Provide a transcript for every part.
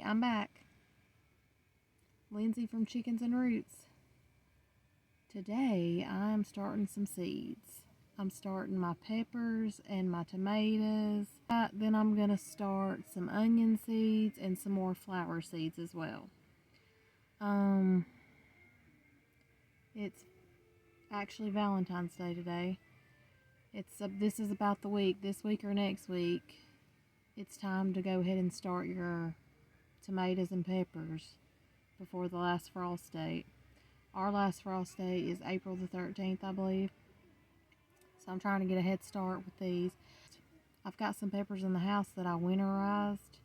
I'm back. Lindsay from Chickens and Roots. Today I'm starting some seeds. I'm starting my peppers and my tomatoes. Then I'm going to start some onion seeds and some more flower seeds as well. It's actually Valentine's Day today. This is about the week, this week or next week. It's time to go ahead and start your tomatoes and peppers before the last frost date. Our last frost date is April the 13th, I believe. So I'm trying to get a head start with these. I've got some peppers in the house that I winterized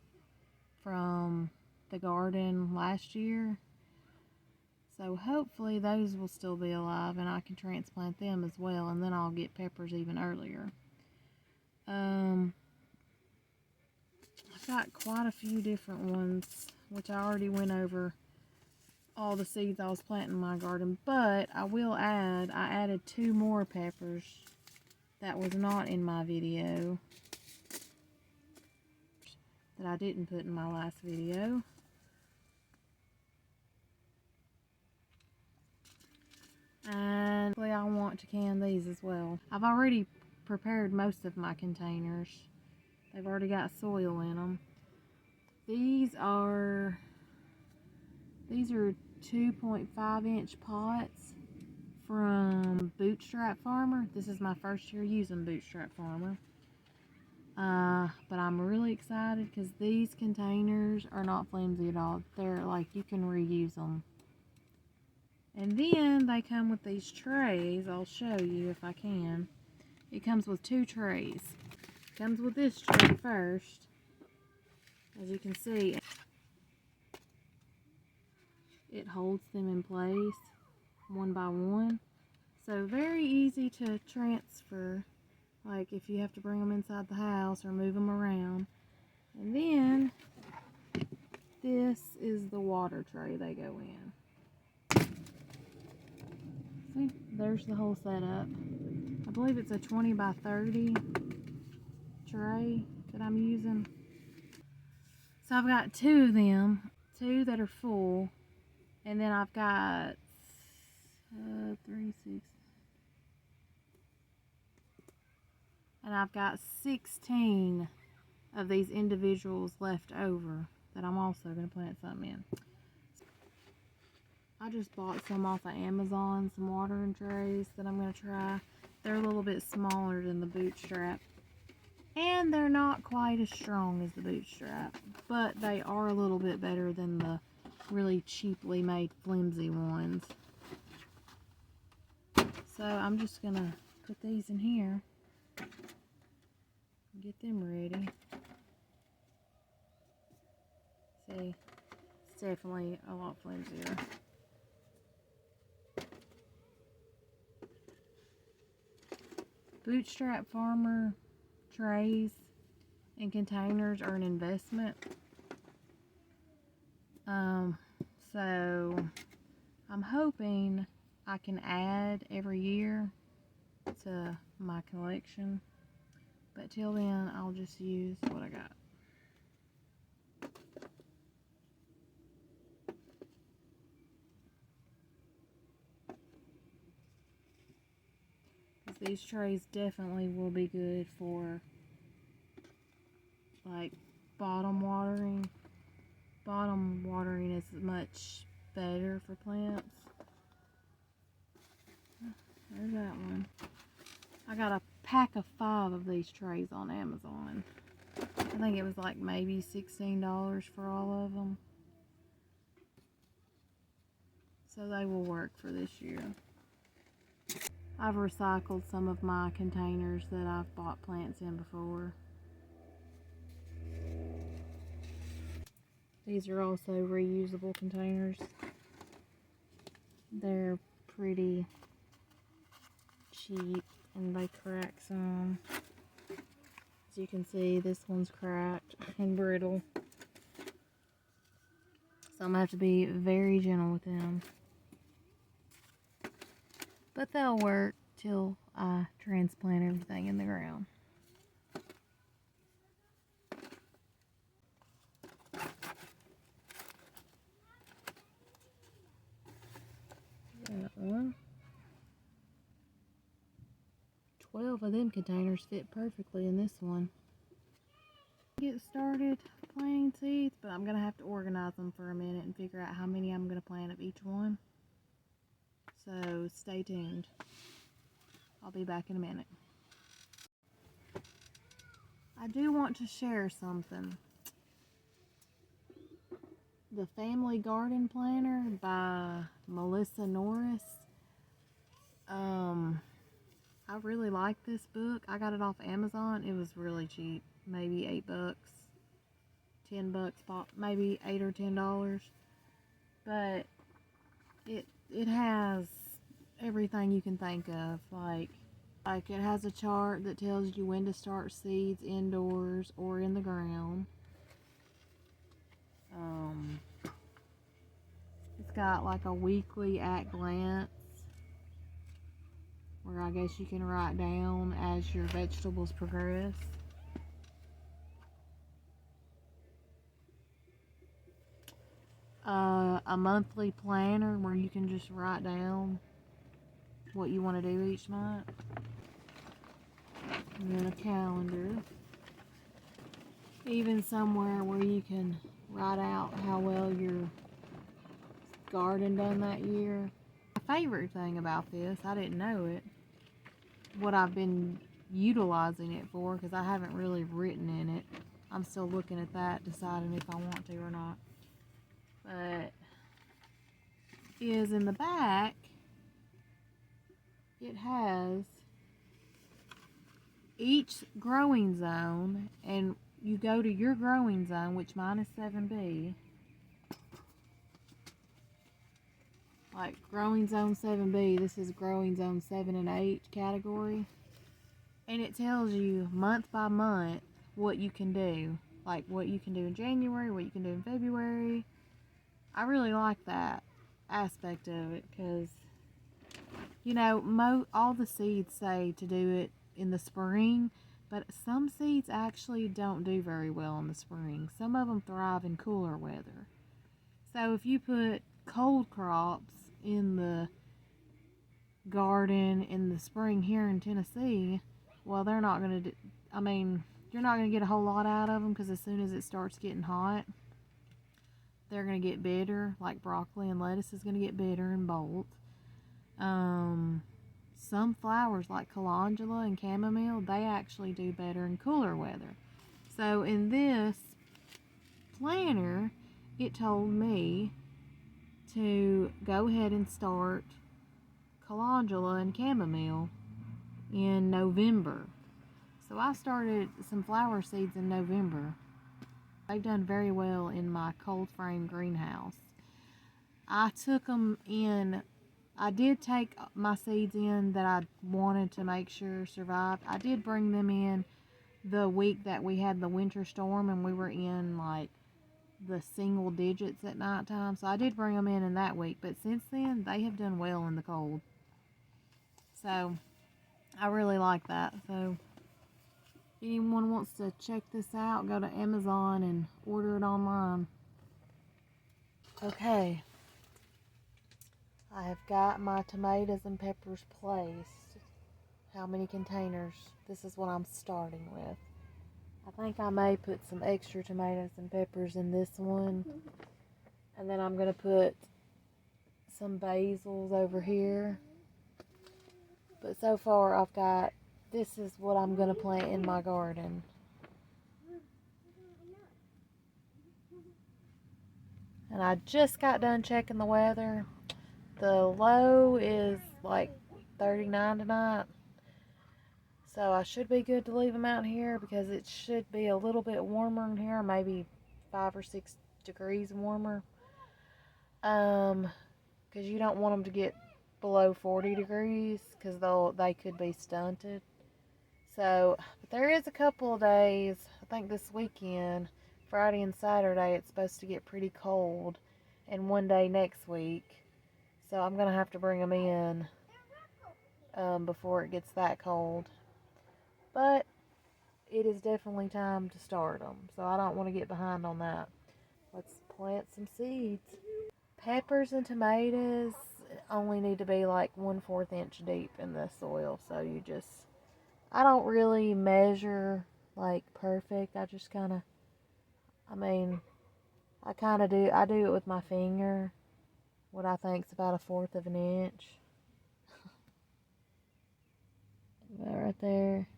from the garden last year. So hopefully those will still be alive and I can transplant them as well, and then I'll get peppers even earlier. I've got quite a few different ones, which I already went over all the seeds I was planting in my garden, but I will add, I added 2 more peppers that was not in my video, that I didn't put in my last video. And I want to can these as well. I've already prepared most of my containers. They've already got soil in them. These are 2.5 inch pots from Bootstrap Farmer. This is my first year using Bootstrap Farmer. But I'm really excited because these containers are not flimsy at all. They're like, you can reuse them. And then they come with these trays. I'll show you if I can. It comes with 2 trays. It comes with this tray first. As you can see, it holds them in place one by one. So very easy to transfer, like if you have to bring them inside the house or move them around. And then this is the water tray they go in. See, there's the whole setup. I believe it's a 20 by 30 tray that I'm using. So I've got 2 of them, 2 that are full, and then I've got 3, 6, and I've got 16 of these individuals left over that I'm also going to plant something in. I just bought some off of Amazon, some watering trays that I'm going to try. They're a little bit smaller than the Bootstrap, and they're not quite as strong as the Bootstrap, but they are a little bit better than the really cheaply made flimsy ones. So I'm just going to put these in here and get them ready. See, it's definitely a lot flimsier. Bootstrap Farmer trays and containers are an investment. So I'm hoping I can add every year to my collection, but till then I'll just use what I got. These trays definitely will be good for like bottom watering. Bottom watering is much better for plants. There's that one. I got a pack of 5 of these trays on Amazon. I think it was like maybe $16 for all of them. So they will work for this year. I've recycled some of my containers that I've bought plants in before. These are also reusable containers. They're pretty cheap and they crack some. As you can see, this one's cracked and brittle. So I'm going to have to be very gentle with them. But they'll work till I transplant everything in the ground. one. 12 of them containers fit perfectly in this one. Get started planting seeds, but I'm gonna have to organize them for a minute and figure out how many I'm gonna plant of each one. So stay tuned. I'll be back in a minute. I do want to share something. The Family Garden Planner by Melissa Norris. I really like this book. I got it off Amazon. It was really cheap, maybe $8, $10, maybe $8 or $10. But it has everything you can think of. Like it has a chart that tells you when to start seeds indoors or in the ground. It's got like a weekly at glance where I guess you can write down as your vegetables progress. A monthly planner where you can just write down what you want to do each month. And then a calendar. Even somewhere where you can write out how well your garden done that year. My favorite thing about this, I didn't know it, what I've been utilizing it for, because I haven't really written in it. I'm still looking at that, deciding if I want to or not. But is in the back, it has each growing zone, and you go to your growing zone, which mine is 7B. Like growing zone 7B, this is growing zone 7 and 8 category. And it tells you month by month what you can do. Like what you can do in January, what you can do in February. I really like that aspect of it because, you know, all the seeds say to do it in the spring, but some seeds actually don't do very well in the spring. Some of them thrive in cooler weather. So if you put cold crops in the garden in the spring here in Tennessee, well, they're not going to, you're not going to get a whole lot out of them because as soon as it starts getting hot, they're going to get bitter. Like broccoli and lettuce is going to get bitter and bolt. Some flowers like calendula and chamomile, they actually do better in cooler weather. So in this planner, it told me to go ahead and start calendula and chamomile in November. So I started some flower seeds in November. They've done very well in my cold frame greenhouse. I took them in, I did take my seeds in that I wanted to make sure survived. I did bring them in the week that we had the winter storm and we were in like the single digits at nighttime. So I did bring them in that week, but since then they have done well in the cold. So I really like that. So if anyone wants to check this out, go to Amazon and order it online. Okay, I have got my tomatoes and peppers placed. How many containers? This is what I'm starting with. I think I may put some extra tomatoes and peppers in this one. And then I'm going to put some basils over here. But so far I've got, this is what I'm going to plant in my garden. And I just got done checking the weather. The low is like 39 tonight. So I should be good to leave them out here because it should be a little bit warmer in here, maybe 5 or 6 degrees warmer. Because you don't want them to get below 40 degrees because they could be stunted. So, but there is a couple of days, I think this weekend, Friday and Saturday, it's supposed to get pretty cold, and one day next week. So I'm going to have to bring them in before it gets that cold. But it is definitely time to start them, so I don't want to get behind on that. Let's plant some seeds. Peppers and tomatoes only need to be like 1/4 inch deep in the soil. So you just, I don't really measure like perfect. I just kind of, I mean, I kind of do, I do it with my finger. What I think is about 1/4 of an inch. That right there.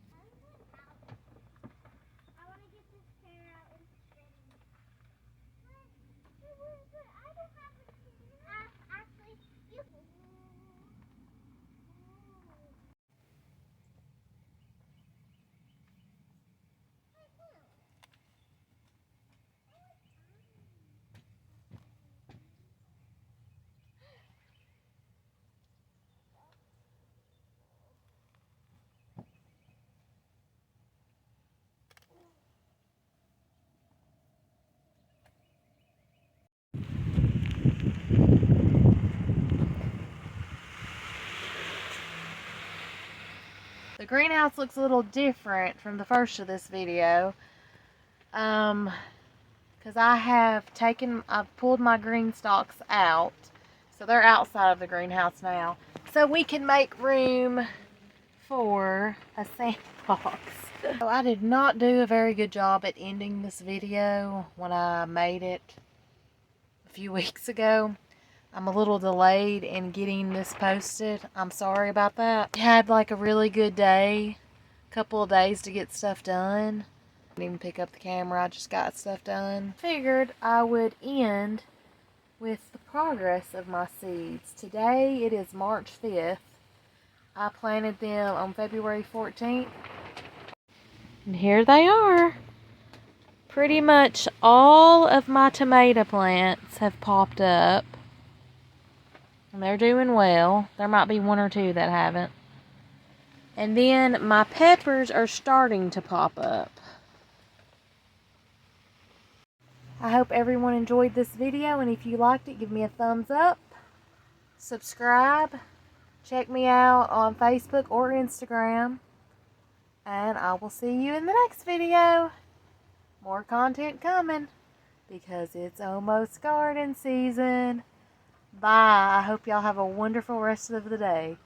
The greenhouse looks a little different from the first of this video. Because I've pulled my green stalks out. So they're outside of the greenhouse now. So we can make room for a sandbox. So I did not do a very good job at ending this video when I made it a few weeks ago. I'm a little delayed in getting this posted. I'm sorry about that. I had like a really good day. Couple of days to get stuff done. Didn't even pick up the camera. I just got stuff done. Figured I would end with the progress of my seeds. Today it is March 5th. I planted them on February 14th. And here they are. Pretty much all of my tomato plants have popped up. And they're doing well. There might be one or two that haven't. And then my peppers are starting to pop up. I hope everyone enjoyed this video, and if you liked it, give me a thumbs up. Subscribe. Check me out on Facebook or Instagram. And I will see you in the next video. More content coming because it's almost garden season. Bye. I hope y'all have a wonderful rest of the day.